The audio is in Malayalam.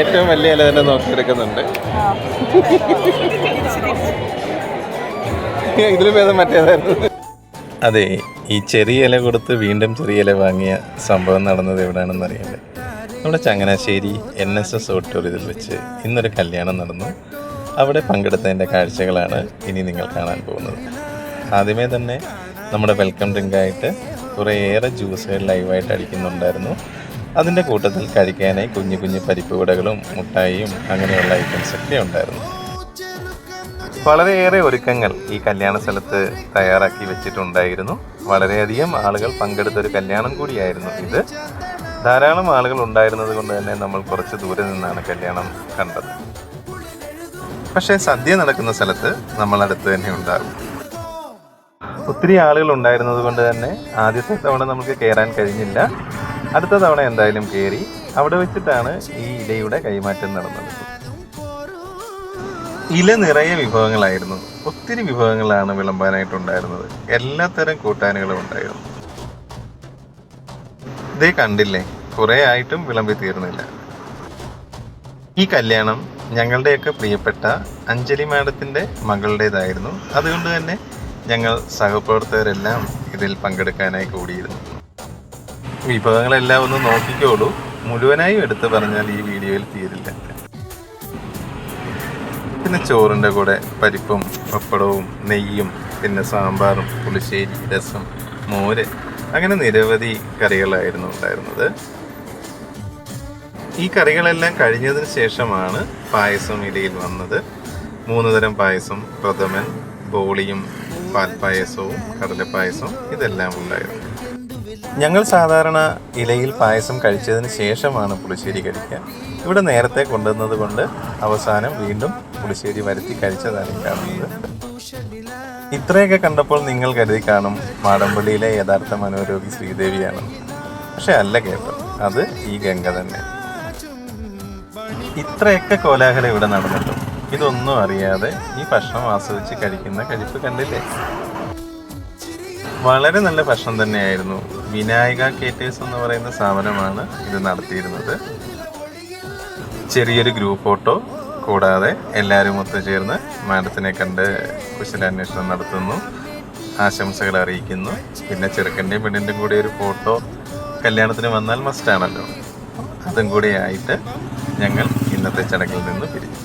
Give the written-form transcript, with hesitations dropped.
ഏറ്റവും വലിയ ഇല തന്നെ നോക്കിയെടുക്കുന്നുണ്ട്. ഇതിലും ഭേദം മറ്റേതായിരുന്നു. അതെ, ഈ ചെറിയ ഇല കൊടുത്ത് വീണ്ടും ചെറിയ ഇല വാങ്ങിയ സംഭവം നടന്നത് എവിടെയാണെന്ന് അറിയണ്ടേ? നമ്മുടെ ചങ്ങനാശ്ശേരി NSS ഓഡിറ്റോറിയത്തിൽ വെച്ച് ഇന്നൊരു കല്യാണം നടന്നു. അവിടെ പങ്കെടുത്തതിൻ്റെ കാഴ്ചകളാണ് ഇനി നിങ്ങൾ കാണാൻ പോകുന്നത്. ആദ്യമേ തന്നെ നമ്മുടെ വെൽക്കം ഡ്രിങ്കായിട്ട് കുറേയേറെ ജ്യൂസുകൾ ലൈവായിട്ട് അടിക്കുന്നുണ്ടായിരുന്നു. അതിൻ്റെ കൂട്ടത്തിൽ കഴിക്കാനായി കുഞ്ഞു കുഞ്ഞു പരിപ്പ് വടകളും മുട്ടായിയും അങ്ങനെയുള്ള ഐറ്റംസൊക്കെ ഉണ്ടായിരുന്നു. വളരെയേറെ ഒരുക്കങ്ങൾ ഈ കല്യാണ സ്ഥലത്ത് തയ്യാറാക്കി വെച്ചിട്ടുണ്ടായിരുന്നു. വളരെയധികം ആളുകൾ പങ്കെടുത്തൊരു കല്യാണം കൂടിയായിരുന്നു ഇത്. ധാരാളം ആളുകൾ ഉണ്ടായിരുന്നത് കൊണ്ട് തന്നെ നമ്മൾ കുറച്ച് ദൂരെ നിന്നാണ് കല്യാണം കണ്ടത്. പക്ഷേ സദ്യ നടക്കുന്ന സ്ഥലത്ത് നമ്മൾ അടുത്ത് തന്നെ ഉണ്ടാകും. ഒത്തിരി ആളുകൾ ഉണ്ടായിരുന്നത് കൊണ്ട് തന്നെ ആദ്യത്തെ തവണ നമുക്ക് കയറാൻ കഴിഞ്ഞില്ല. അടുത്ത തവണ എന്തായാലും കയറി. അവിടെ വെച്ചിട്ടാണ് ഈ ഇലയുടെ കൈമാറ്റം നടന്നത്. ഇല നിറയെ വിഭവങ്ങളായിരുന്നു. ഒത്തിരി വിഭവങ്ങളാണ് വിളമ്പാനായിട്ടുണ്ടായിരുന്നത്. എല്ലാത്തരം കൂട്ടാനുകളും ഉണ്ടായിരുന്നു. ഇതേ കണ്ടില്ലേ, കുറേ ആയിട്ടും വിളമ്പി തീർന്നില്ല. ഈ കല്യാണം ഞങ്ങളുടെയൊക്കെ പ്രിയപ്പെട്ട അഞ്ജലി മാഡത്തിൻ്റെ മകളുടേതായിരുന്നു. അതുകൊണ്ട് തന്നെ ഞങ്ങൾ സഹപ്രവർത്തകരെല്ലാം ഇതിൽ പങ്കെടുക്കാനായി കൂടിയിരുന്നു. വിഭവങ്ങളെല്ലാം ഒന്ന് നോക്കിക്കോളൂ. മുഴുവനായും എടുത്ത് പറഞ്ഞാൽ ഈ വീഡിയോയിൽ തീരില്ല. പിന്നെ ചോറിൻ്റെ കൂടെ പരിപ്പും പപ്പടവും നെയ്യും പിന്നെ സാമ്പാറും പുളിശ്ശേരി രസം മോര് അങ്ങനെ നിരവധി കറികളായിരുന്നു ഉണ്ടായിരുന്നത്. ഈ കറികളെല്ലാം കഴിഞ്ഞതിന് ശേഷമാണ് പായസം ഇലയിൽ വന്നത്. 3 തരം പായസം, പ്രഥമൻ, ബോളിയും പാൽപ്പായസവും കടലപ്പായസവും ഇതെല്ലാം ഉണ്ടായിരുന്നു. ഞങ്ങൾ സാധാരണ ഇലയിൽ പായസം കഴിച്ചതിന് ശേഷമാണ് പുളിശ്ശേരി കഴിക്കുക. ഇവിടെ നേരത്തെ കൊണ്ടുവന്നത് കൊണ്ട് അവസാനം വീണ്ടും പുളിശ്ശേരി വരുത്തി കഴിച്ചതാണ് കാണുന്നത്. ഇത്രയൊക്കെ കണ്ടപ്പോൾ നിങ്ങൾ കരുതി കാണും മാടമ്പള്ളിയിലെ യഥാർത്ഥ മനോരോഗി ശ്രീദേവിയാണ്. പക്ഷെ അല്ല കേട്ടോ, അത് ഈ ഗംഗ തന്നെ. ഇത്രയൊക്കെ കോലാഹലം ഇവിടെ നടന്നിട്ടും ഇതൊന്നും അറിയാതെ ഈ ഭക്ഷണം ആസ്വദിച്ച് കഴിക്കുന്ന കഴിപ്പ് കണ്ടില്ലേ? വളരെ നല്ല ഭക്ഷണം തന്നെയായിരുന്നു. വിനായക കേറ്റേഴ്സ് എന്ന് പറയുന്ന സ്ഥാപനമാണ് ഇത് നടത്തിയിരുന്നത്. ചെറിയൊരു ഗ്രൂപ്പ് ഫോട്ടോ കൂടാതെ എല്ലാവരും ഒത്തുചേർന്ന് മാഡത്തിനെ കണ്ട് കുശലാന്വേഷണം നടത്തുന്നു, ആശംസകൾ അറിയിക്കുന്നു. പിന്നെ ചെറുക്കൻ്റെയും പെണ്ണിൻ്റെയും കൂടി ഒരു ഫോട്ടോ കല്യാണത്തിന് വന്നാൽ മസ്റ്റാണല്ലോ. അതും കൂടി ആയിട്ട് ഞങ്ങൾ ഇന്നത്തെ ചടങ്ങിൽ നിന്ന് പിരിഞ്ഞു.